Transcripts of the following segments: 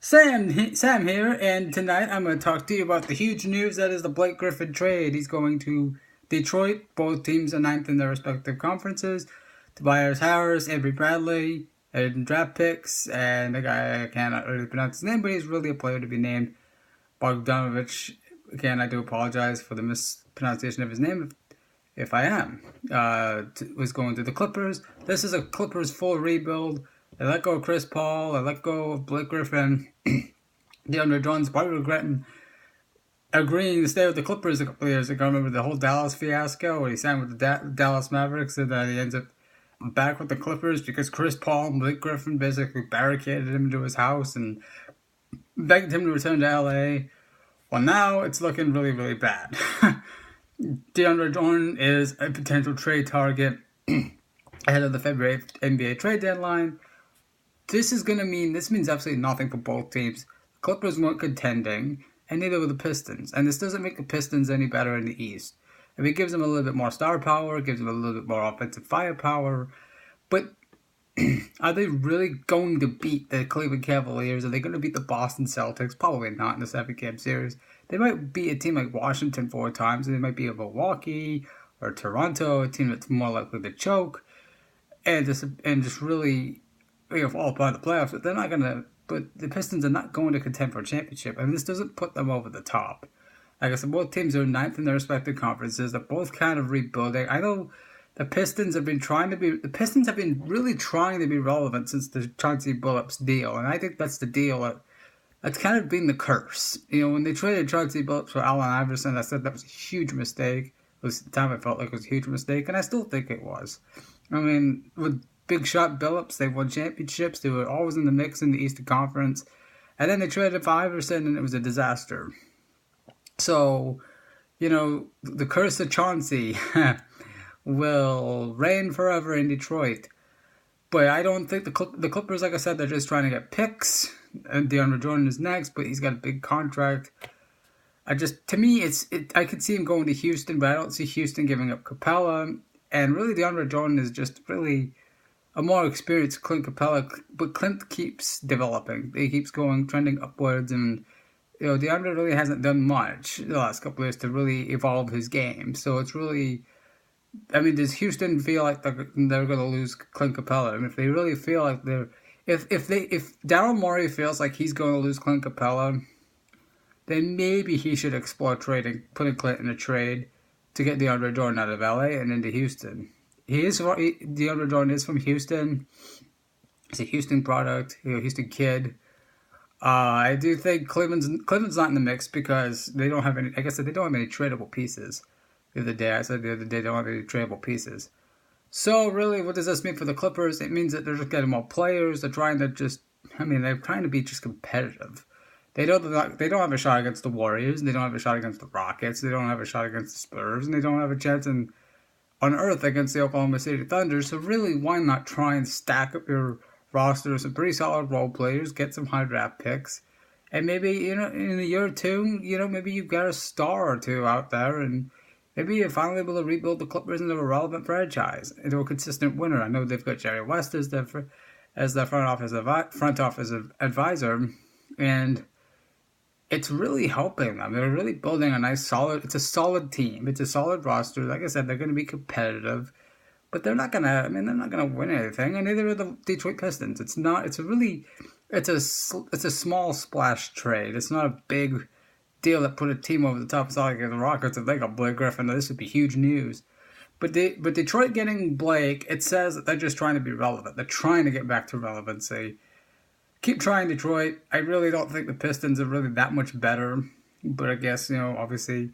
Sam here, and tonight I'm going to talk to you about the huge news that is the Blake Griffin trade. He's going to Detroit. Both teams are ninth in their respective conferences. Tobias Harris, Avery Bradley, and draft picks, and the guy I cannot really pronounce his name, but he's really a player to be named Bogdanovich. Again, I do apologize for the mispronunciation of his name if I am. Was going to the Clippers. This is a Clippers full rebuild. They let go of Chris Paul. They let go of Blake Griffin. DeAndre Jordan's probably regretting agreeing to stay with the Clippers a couple of years ago. Remember the whole Dallas fiasco where he signed with the Dallas Mavericks and then he ends up back with the Clippers because Chris Paul and Blake Griffin basically barricaded him into his house and begged him to return to LA. Well, now it's looking really, really bad. DeAndre Jordan is a potential trade target ahead of the February NBA trade deadline. This means absolutely nothing for both teams. The Clippers weren't contending, and neither were the Pistons. And this doesn't make the Pistons any better in the East. I mean, it gives them a little bit more star power, it gives them a little bit more offensive firepower. But are they really going to beat the Cleveland Cavaliers? Are they going to beat the Boston Celtics? Probably not in the 7-game series. They might beat a team like Washington 4 times, and they might be a Milwaukee or Toronto, a team that's more likely to choke, and just really fall apart in the playoffs. But they're not going to. But the Pistons are not going to contend for a championship, and this doesn't put them over the top. Like I said, both teams are ninth in their respective conferences. They're both kind of rebuilding. I know the Pistons have been really trying to be relevant since the Chauncey Billups deal, and I think that's the deal. That's kind of been the curse. When they traded Chauncey Billups for Allen Iverson, I said that was a huge mistake. It was the time I felt like it was a huge mistake, and I still think it was. I mean, with Big Shot Billups, they won championships. They were always in the mix in the Eastern Conference. And then they traded for Iverson, and it was a disaster. So, the curse of Chauncey will reign forever in Detroit. But I don't think the Clippers, like I said, they're just trying to get picks. And DeAndre Jordan is next, but he's got a big contract. I could see him going to Houston, but I don't see Houston giving up Capella. And really, DeAndre Jordan is just really a more experienced Clint Capella, but Clint keeps developing. He keeps trending upwards, and DeAndre really hasn't done much the last couple of years to really evolve his game. So it's really, does Houston feel like they're going to lose Clint Capella? If they really feel like if Daryl Morey feels like he's going to lose Clint Capella, then maybe he should explore putting Clint in a trade to get DeAndre Jordan out of LA and into Houston. DeAndre Jordan is from Houston. He's a Houston product, Houston kid. I do think Cleveland's not in the mix because they don't have any. Like I said, they don't have any tradable pieces. I said the other day they don't have any tradable pieces. So really, what does this mean for the Clippers? It means that they're just getting more players. They're trying to be just competitive. They don't have a shot against the Warriors. They don't have a shot against the Rockets. They don't have a shot against the Spurs, and they don't have a chance on earth against the Oklahoma City Thunder. So really, why not try and stack up your roster with some pretty solid role players, get some high draft picks, and maybe in a year or two, maybe you've got a star or two out there, and maybe you're finally able to rebuild the Clippers into a relevant franchise, into a consistent winner. I know they've got Jerry West as their front office advisor, and it's really helping them. They're really building it's a solid team. It's a solid roster. Like I said, they're going to be competitive, but they're not going to win anything, and neither are the Detroit Pistons. It's a small splash trade. It's not a big deal that put a team over the top. It's not like the Rockets, if they got Blake Griffin, this would be huge news. But Detroit getting Blake, it says that they're just trying to be relevant. They're trying to get back to relevancy. Keep trying, Detroit. I really don't think the Pistons are really that much better. But I guess, obviously.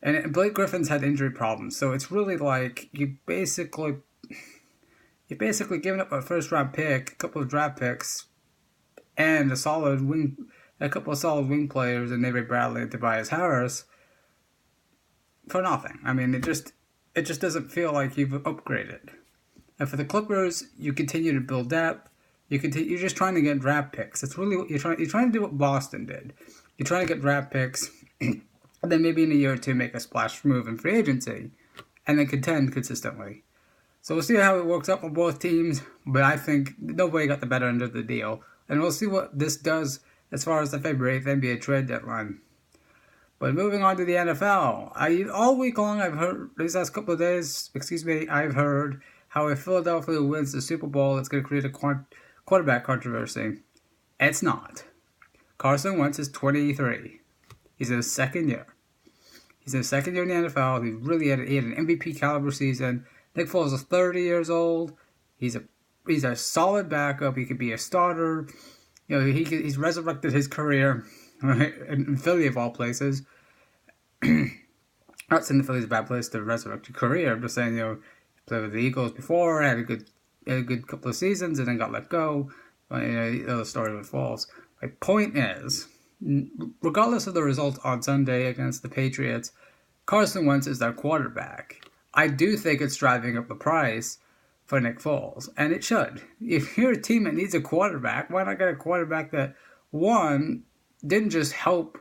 And Blake Griffin's had injury problems. So it's really like you're basically giving up a first-round pick, a couple of draft picks, and a couple of solid wing players in Avery Bradley and Tobias Harris for nothing. It just doesn't feel like you've upgraded. And for the Clippers, you continue to build depth. You're just trying to get draft picks. That's really what you're trying to do. What Boston did. You're trying to get draft picks, and then maybe in a year or two make a splash move in free agency, and then contend consistently. So we'll see how it works out for both teams. But I think nobody got the better end of the deal, and we'll see what this does as far as the February 8th NBA trade deadline. But moving on to the NFL, all week long I've heard, these last couple of days, I've heard how if Philadelphia wins the Super Bowl, it's going to create a quarterback controversy. It's not. Carson Wentz is 23. He's in his second year. He's in his second year in the NFL. He had an MVP caliber season. Nick Foles is 30 years old. He's a solid backup. He could be a starter. He's resurrected his career in Philly of all places. Not saying the Philly's a bad place to resurrect your career. I'm just saying, he played with the Eagles before, had a good couple of seasons, and then got let go. The story with Foles. My point is, regardless of the result on Sunday against the Patriots, Carson Wentz is their quarterback. I do think it's driving up the price for Nick Foles, and it should. If you're a team that needs a quarterback, why not get a quarterback that, one, didn't just help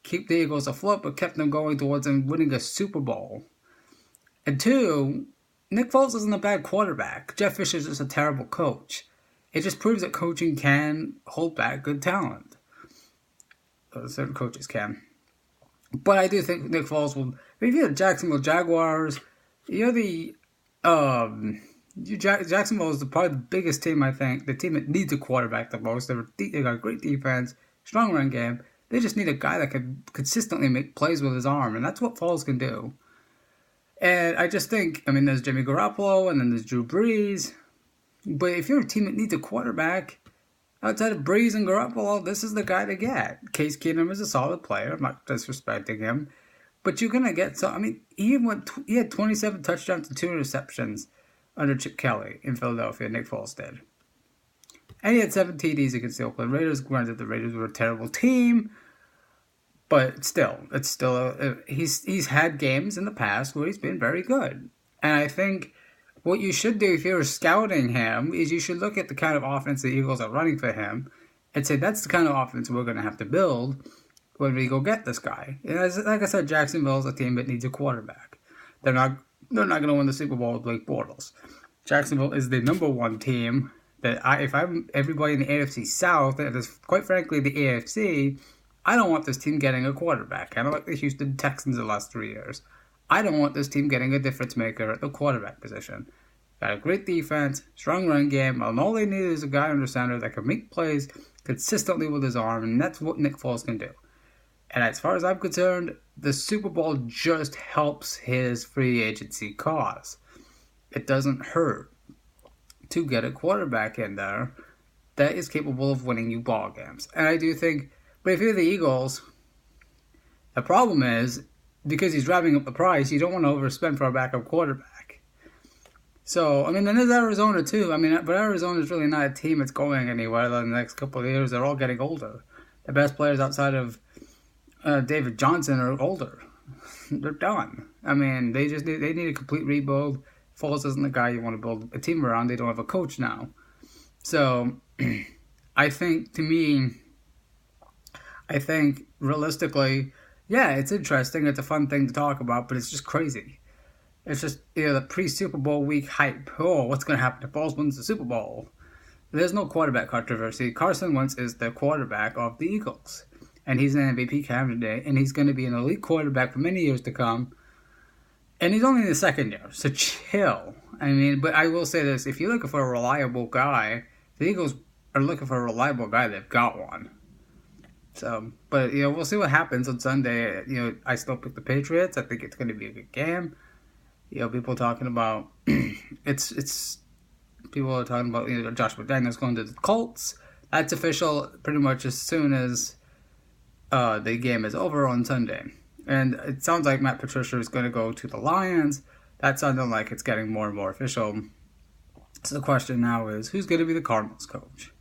keep the Eagles afloat, but kept them going towards them winning a Super Bowl? And two, Nick Foles isn't a bad quarterback. Jeff Fisher's just a terrible coach. It just proves that coaching can hold back good talent. Certain coaches can. But I do think Nick Foles will. If you're the Jacksonville Jaguars, Jacksonville is probably the biggest team, I think. The team that needs a quarterback the most. They got a great defense, strong run game. They just need a guy that can consistently make plays with his arm, and that's what Foles can do. And I just think, there's Jimmy Garoppolo, and then there's Drew Brees. But if you're a team that needs a quarterback, outside of Brees and Garoppolo, this is the guy to get. Case Keenum is a solid player. I'm not disrespecting him. But you're going to get some. He had 27 touchdowns and 2 interceptions under Chip Kelly in Philadelphia. Nick Foles did. And he had 7 TDs against the Oakland Raiders. Granted, the Raiders were a terrible team. But still, he's had games in the past where he's been very good. And I think what you should do if you're scouting him is you should look at the kind of offense the Eagles are running for him and say that's the kind of offense we're going to have to build when we go get this guy. And like I said, Jacksonville's a team that needs a quarterback. They're not going to win the Super Bowl with Blake Bortles. Jacksonville is the number one team that if I'm everybody in the AFC South, and quite frankly the AFC, I don't want this team getting a quarterback. Kind of like the Houston Texans the last 3 years. I don't want this team getting a difference maker at the quarterback position. Got a great defense, strong run game, and all they need is a guy under center that can make plays consistently with his arm, and that's what Nick Foles can do. And as far as I'm concerned, the Super Bowl just helps his free agency cause. It doesn't hurt to get a quarterback in there that is capable of winning you ball games. And I do think, but if you're the Eagles, the problem is, because he's driving up the price, you don't want to overspend for a backup quarterback. So, then there's Arizona too. But Arizona's really not a team that's going anywhere in the next couple of years. They're all getting older. The best players outside of David Johnson are older. They're done. They need a complete rebuild. Foles isn't the guy you want to build a team around. They don't have a coach now. So, I think realistically, yeah, it's interesting. It's a fun thing to talk about, but it's just crazy. It's just, the pre-Super Bowl week hype. Oh, what's going to happen if Foles wins the Super Bowl? There's no quarterback controversy. Carson Wentz is the quarterback of the Eagles. And he's an MVP candidate, and he's going to be an elite quarterback for many years to come. And he's only in his second year, so chill. But I will say this. If you're looking for a reliable guy, the Eagles are looking for a reliable guy. They've got one. So, but, we'll see what happens on Sunday. I still pick the Patriots. I think it's going to be a good game. People talking about, people are talking about, Josh McDaniels going to the Colts. That's official pretty much as soon as the game is over on Sunday. And it sounds like Matt Patricia is going to go to the Lions. That sounded like it's getting more and more official. So the question now is, who's going to be the Cardinals coach?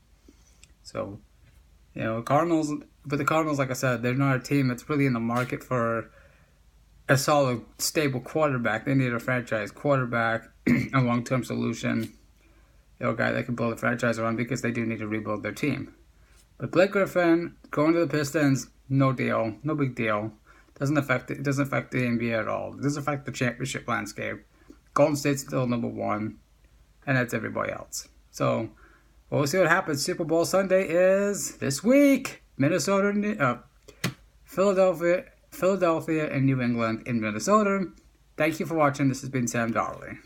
So, Cardinals, but the Cardinals, like I said, they're not a team that's really in the market for a solid, stable quarterback. They need a franchise quarterback, a long-term solution, a guy that can build a franchise around because they do need to rebuild their team. But Blake Griffin going to the Pistons, no deal, no big deal. It doesn't affect the NBA at all. It doesn't affect the championship landscape. Golden State's still number one, and that's everybody else. So we'll see what happens. Super Bowl Sunday is this week. Philadelphia and New England in Minnesota. Thank you for watching. This has been Sam Darley.